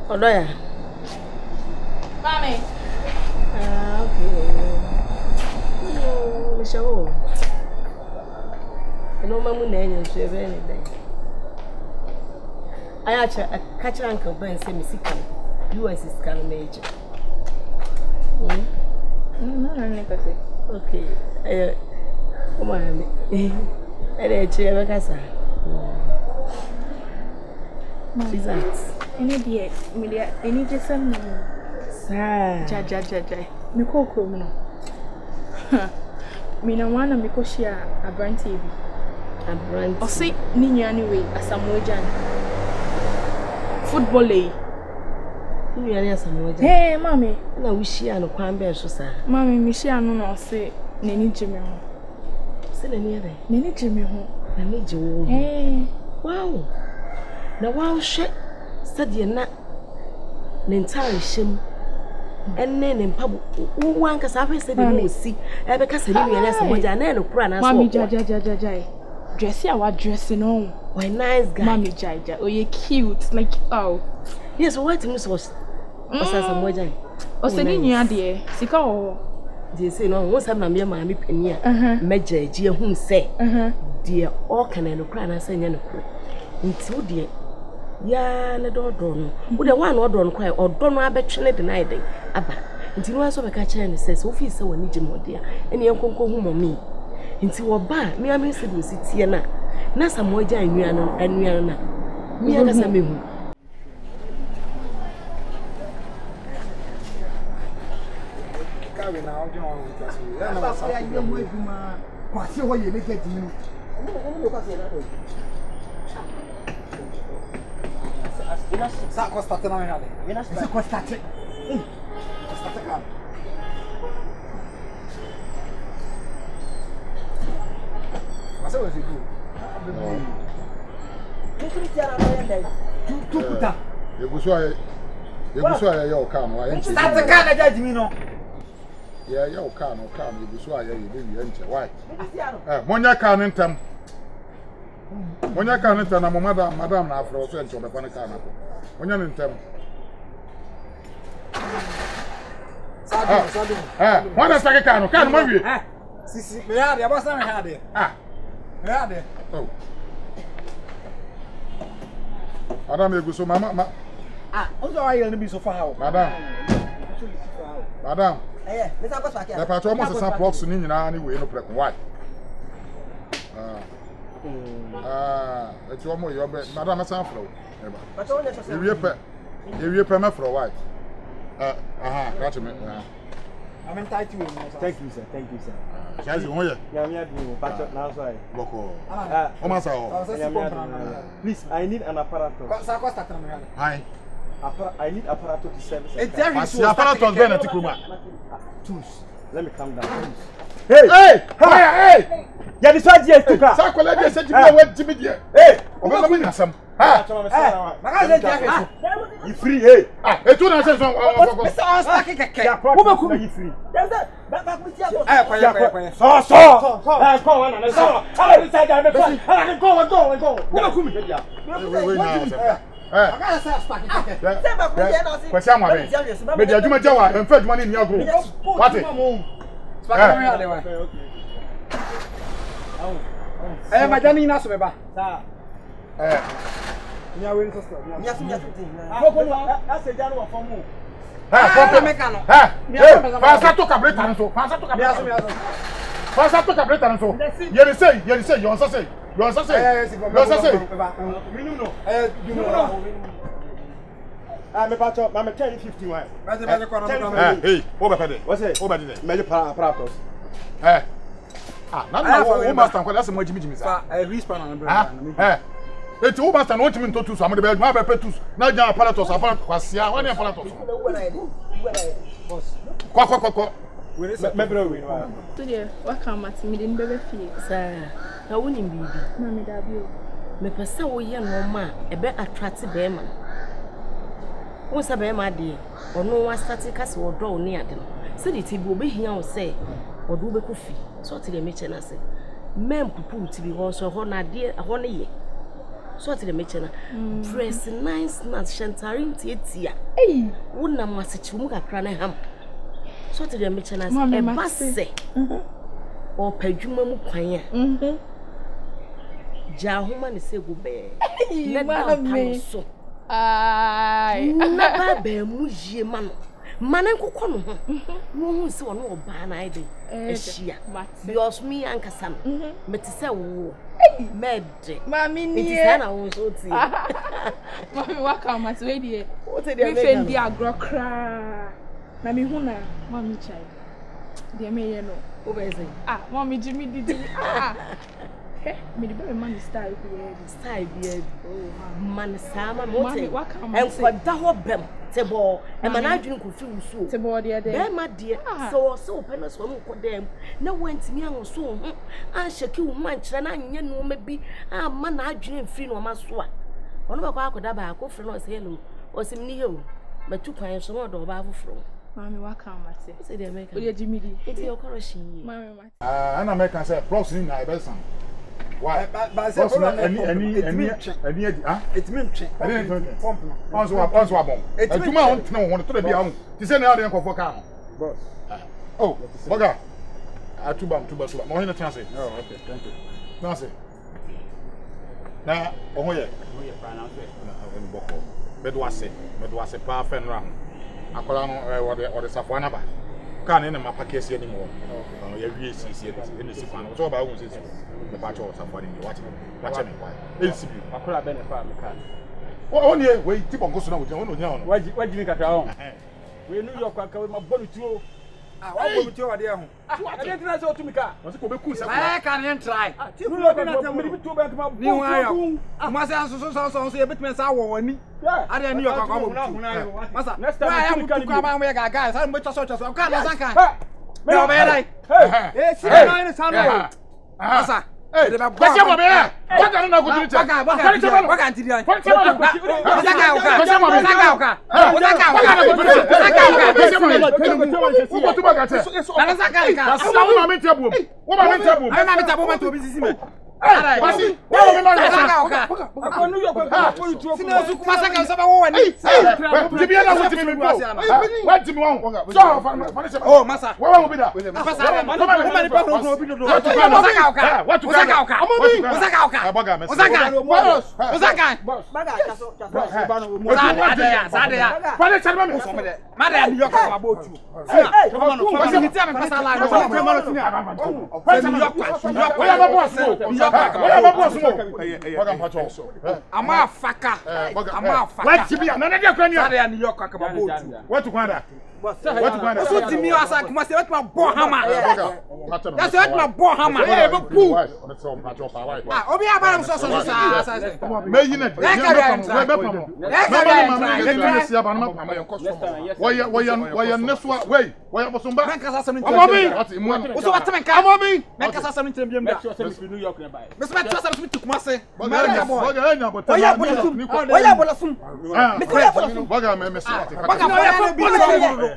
Odoya. Mommy. Okay. No, Michelle. No, Mamma, and she very day. I actually catch Uncle Ben say, Miss Sick. US is kind of major. Okay. Come on. I chair Casa. She's at any dear, media, any just some. Jaj. Me call criminal. Me no one because she a brand TV. A brand. Or say Nini anyway, as a Mojan. Football lay. Nini as a Mojan. Hey, Mammy. No, we share no quambe, so sir. Mammy, Michelle, no, say Nini Jimmy. Say Nini, Nini Jimmy. I need you. Hey, wow. Now, wow, shit. Said you're not the entire shim. And then in pub, one can have said, you see, ever cast a million as a Mojan and a crana. Mammy, Jai. Dressy, our dressing on. Why, nice guy. Mammy, Jaja. Oh, you're cute. Like, oh. Yes, what news was a Mojan? Oh, sending you, dear. Sicko. They say, no, once I'm near my penny. Major, dear, whom say, dear, all can and a crana saying, until dear. Ya na do no wo de one order no kwai odo no abetwene de na ide aba nti no aso be ka kire ne se ofi se wani gimode a ene yenkonko hu momi nti wo ba me am se do si tie na samoja anua no na me aka sa mehu kawe na ojo on kasi ya na sa ya mo eduma kwa se ho ye le ke dinu o ka se na do Sa costate na minha ali. Isso costate. Costate cara. Mas eu digo. O que que era na minha tu puta. Eu gosto aí o cano, a gente. Tá tacando já de mim não. É o cano, eu gosto aí ele gente, vai. Monha cano então. Monha cano então na madam na afro so encho be pa na cano. Onye ntem. Sadu. Wanda sake kanu, kanu ma wie. Sisi, me ya de, abosa me ha de. Me ya de. Oh. Madam eguso mama. Ozo ayi ni bi so fa ha o. Madam. Me sa ko sake. Na pa to mo se san blocks ni nyina ni we no preko why. Eti omo yo be, madam san flow. You pay me for a while. Catch me. I'm entitled to you. Thank you, sir. Shall you? Yeah, please, I need an apparatus. Hi. I need apparatus to service. Tools. Let me calm down. Hey! Yeah, this one here to car. Sakolege said you went to me there. Hey, omo some. You free, hey. Et tout dans ce son. Mais ça on stack keke. Omo ku you free. That we see. So. Come on na so. I dey say that me fine. I go. Omo ku me dia. Wait now. Aga say stack keke. Say ba ku dia na say. Kwesi amwa be. Me dia adwuma jawa, emfa adwuma ni agro. What? Stack me ade wa. Okay. Majani na so beba. Sa. Nya we sister. Nya tin. Ase janu wa formu. Papa meka no. Fa to carburetor nso. Fa to carburetor nso. Ye say, you answer say. Minimum no. You know. Me pacho, ma me 10 51. Hey, over pede. What say? Over there. Me apparatus. Now, master, that's a much Jimmy. Respawn. It's all master, not even to some of the bed, my petus. Now, apparatus, Quasia, one apparatus. Quack. Today, what come at me in baby feet, sir? I wouldn't be. Mammy W. Me perso young woman, a bit attractive bearman. What's a bear, my dear? Or no one static castle or draw near them. Said it will be here, say, or do be coffee. So to the mission, I say, men put to be also honor dear a honey. So what the mechana? Dress nice, not shantarin tia. Wouldn't I must chimuka crane ham? So what the mechana? A basse or pejuma muquanya. Jahuma is say go bear. Let so. Never bear muji man. Manenko kono ho. Wo se wono oba na ide. Ehia. Because me and Kasam. Meti se wo. Mede. Mami ni. It is na wo so ti. Mami waka ma so we die. What dey make? We fen di agro kra. Na mi hu na mami chai. Dey me ye no. Wo be say. Mami Jimmy didi. Me the man style be oh man sama mote and for da ho bem tebo e man adwin ko fi wusu tebo de be ma de so open so mo ko dem na wantimi an so an sheki wo man kire na anye no ma bi ma na adwin fi no ma so a ono ba kwa akoda ba ko fre no se hello osim ni he o matu kwan so mo do ba afofro mami waka amate se de make o de jimidi eti okoro shin mami mate ana make say plus ni na e be san. Why? But any it's me. I didn't pump. Also bomb. It's too much. No, want to be on. You say now they go for car. Boss. Oh, Boga. Two bomb. More in the chance. Oh, okay. Thank you. Nancy. Now, oh yeah. Bedwase pa fen ram. Akola no or the Safwana ba. Can in my package anymore. Oh, you really see in the Safwana. So about who is the patch of Safari. Watch me. It's you. I could have been a farm. Oh, only way tip on goes now with your own. Why do you make a home? We New York, I with my body too. I will tell you. I didn't try to make a cool. I can't try. You look at me to back my new eye. I must answer say a bit mess hour. I didn't know I come. Master, next time I am going to come and make a guy. I'm much such as I can't. No, man. Hey, hey, Master. Hey, what's your mother? What can I go to? What can't you do? What's your mother? I'm a fucker. What to be another New York? What to find out? What to me? I said, must have my Bohama. That's what my Bohama. Oh, we have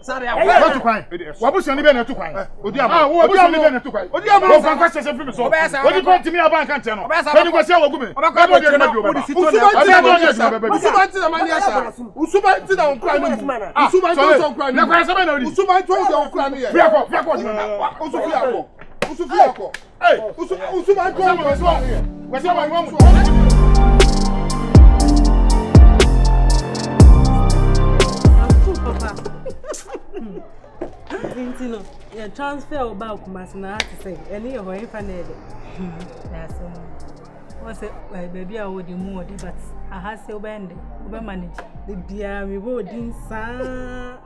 sorry, what to cry? What was your name to cry? What was your name to cry? What do you have questions of people? What you going to me about Cantano? When you go see our woman, I'm going to Vintino, your transfer about Masana to say, any of our infinite. That's what's it, baby? I would do more, but I have so band, we manage the dear rewarding son.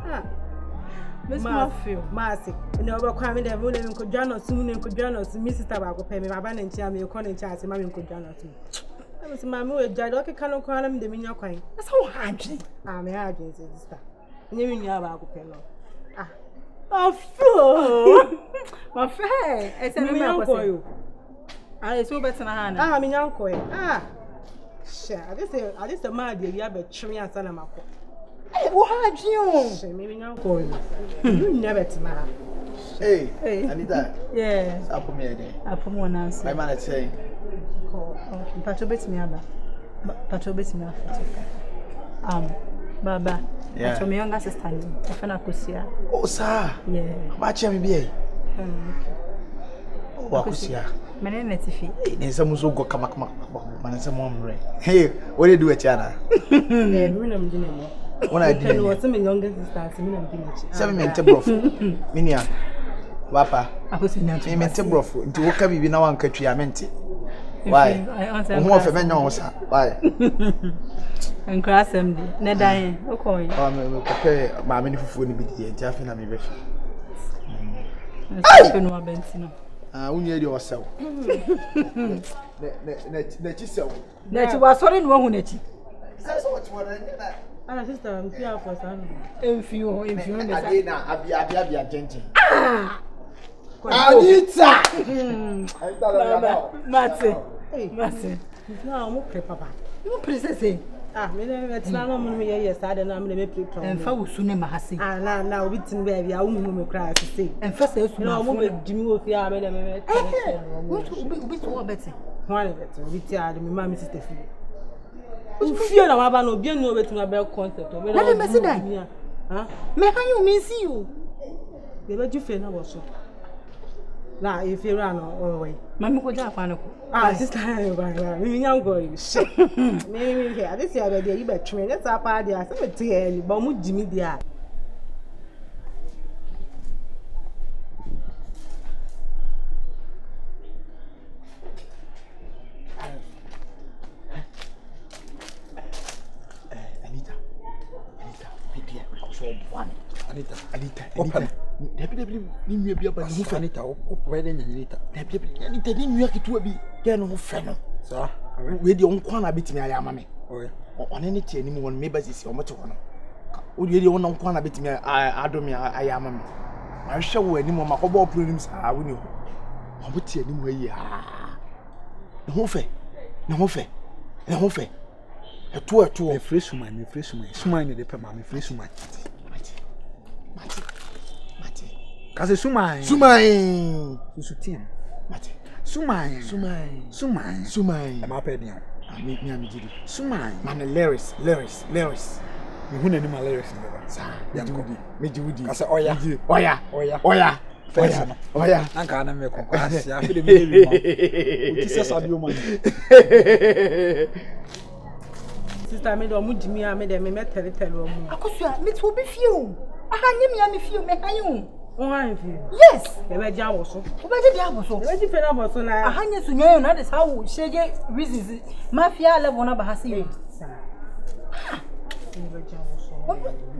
Miss Matthew, Marcy, you know about coming the room and could join us soon and could join us to Mrs. Tobacco, pay me, my band and chair me, your calling chance, and mammy could join us too. I was my mood, Jadoka cannot call him the minion coin. That's how hard I'm a hard sister. Nearing your about Pello. Oh, fool! My friend, I said, I'm uncle you. I saw better than Hannah. I'm in uncle. Sure, I just a mad dear, you have a tree and Salamako. What had you? Maybe uncle you. Never to my. Hey, Anita. Yes, I'll put me again. I'll put one answer. I managed to say, Patrol bits me about. Patrol bit me. Baba. Yeah. My younger sister, Afana Kusia. Oh, sir. Yeah. Match me be. Oh, Kusia. My name is Tiffy. There's some so go come man some mom. Hey, what do you do at China? Yeah, we know dinner. When I did was some younger sister, seven men tebrof. Minia. Papa. I was in that. Men tebrof. Into what can be now on country I meant it. Why? Who of a man knows why? And cross him, Nedine, okay. Prepare my many food in the Jaffin and me. I don't know Bensino. We need yourself. That you was sorry, no one. That's what I sister, I'm here for some. If you Abia gentle. Anita! Matse. No, I'm okay, Papa. You princess. It's not only yes, I don't know. I'm going to play. And for soon, Mahasi. Now, we can baby. I won't cry to see. And first, no, I'm with Jimmy with the army. What will be better? One of it, we tell me, my sister. You feel I'm about no being over to my bell concert. Let me see that. Huh? May you miss you? They let you feel about so. Now, if you run away, Mamma could have one. Sister, we young boys. Maybe here, this year, you better train. That's our party. I said, dear, Bomu Jimmy, dear. Anita, open. Definitely, you be up and you Anita, open Anita. Definitely, Anita, you have to be getting friend. Sir, with your own corner bit me, I am mammy. On anything, anyone may is your much one. Would you own corner bit me? I don't mean I am mammy. I show any more my whole problems. I will know. I would see anyway. No fair, no fair, no fair. A two, a fresh woman, smile the pema, a fresh woman. Cause Sumai, Susutin, Sumai, I'm up at you. I meet me, I'm Jiddy. Sumai, man, Laris. You wouldn't know my lyrics, me, Judy. I said, Oya, I can't make a class. I feel the Jesus of your money. Sister, I made a mood to me, I made a met her. I could will be few. I can't few, make you. Yes, the way I was so. What did I was so? What did I was so? I hang you to know that is how she get reasons. Mafia level number has seen.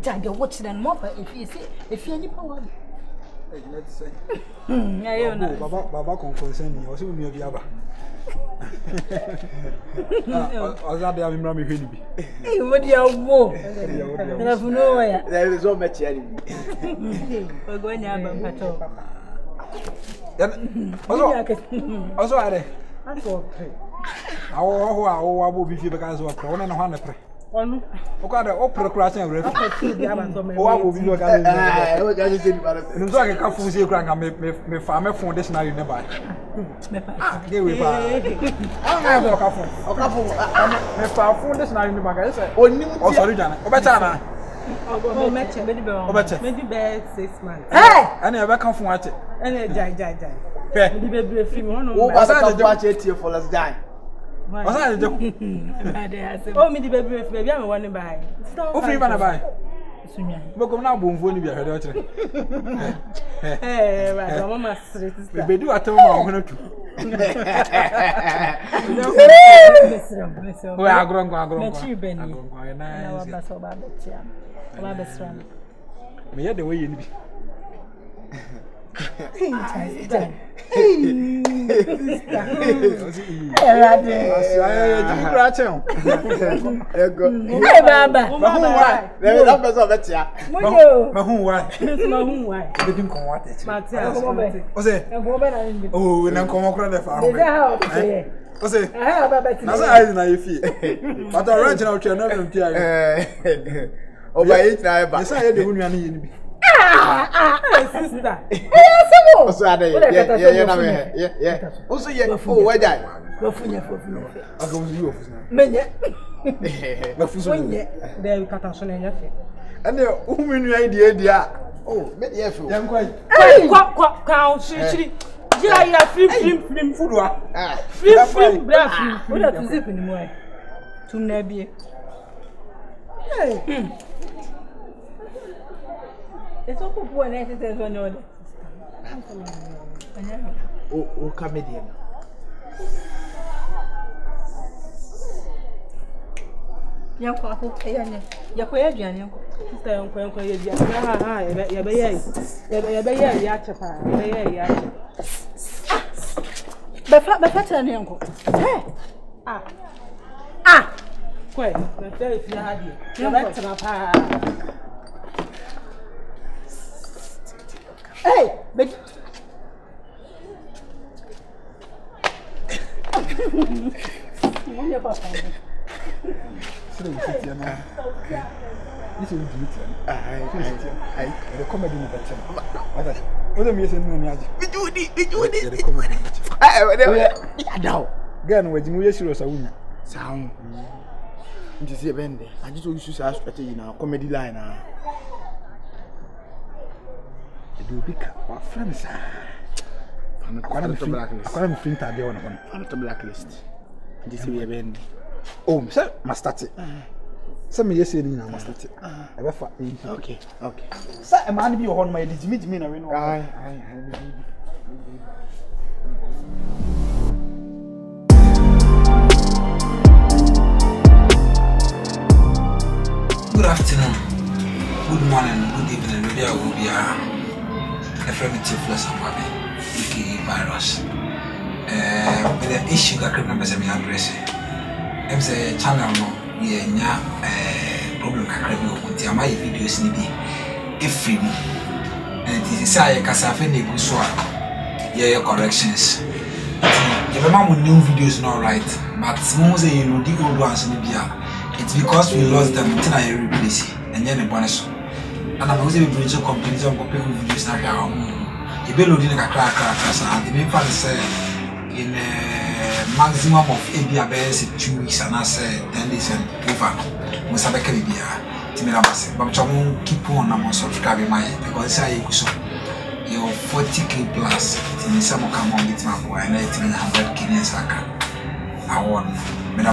Jagger watching and mopper if you any power. Let's say, Baba concern me, or soon you'll be over. I was not there, I'm running. Hey, what do you want? There is so much. We're going to have a patrol. Also, I will be because of a crown and 100. Okay, the opera crashing and refugee. I will be looking at it. I can't see you crying. I may farm a foundation. I never. Here we are. I have a couple. If I found this night in the magazine, oh, sorry, Janet. Obetana. Oh, maybe bad 6 months. Hey! I never come from it. And a jai. Baby, if you want to watch it here for us, die. What's that? Oh, me the baby, I'm one by. Oh, free man by. But come now, boom, won't be a head. Hey, Mamma, baby, do I tell my own? We are grown. Me the way you be. Sister. Also, yeah. Also, yeah. Oh, why die? Bafunya. Okay, you. Menye. Bafunya. There we cut so na nyafe. And the woman idea. Oh, me dey feel. Yam kwai. Hey, kwa shiri. Ya film food wa. Film bra film. What that is it anymore? Tum na bie. Hey. It's all poor and everything on order. Oh, comedian. Yanko ako ayane. Yakoya aduane yanko. Sister yanko ya ha ya be ya chepa. Ya chepa. Befa tane yanko. Hey. Kwai, na tell you ha di. Ya be tena pa. Hey, but Money papa. This is it. I the comedy in the better. What am I saying? We do this. Now, girl, when you serious, I win. Sound. You see a bend. I just want you to say strategy now, comedy line now. Do big friends. I'm blacklist. I'm blacklist. This is a bend. Oh, sir, must start it. Some years in I must start it. Okay. Sir, a man be on my legitimate mean. Good afternoon, good morning, good evening. Maybe I will be a primitive plus somebody, aka virus. With the issue that members have been addressing. I'm saying channel no, we have problem kakra bi o my videos ni bi every mo. And it is say kasafe na egu so a yeah corrections. You remember new videos not right, but some say you know the old ones ni bi it's because we lost them until I replace and then the bonus. And I'm also bring some companies on copy videos na ka you be loading a crack and the main fan say in maximum of ABS 2 weeks and I say 10 days and over. Most of the Caribbean, Timilabas, but Chong keep on and subscribe my because I so your 40k plus in some come on with my boy and I think 100 Kenyans I won.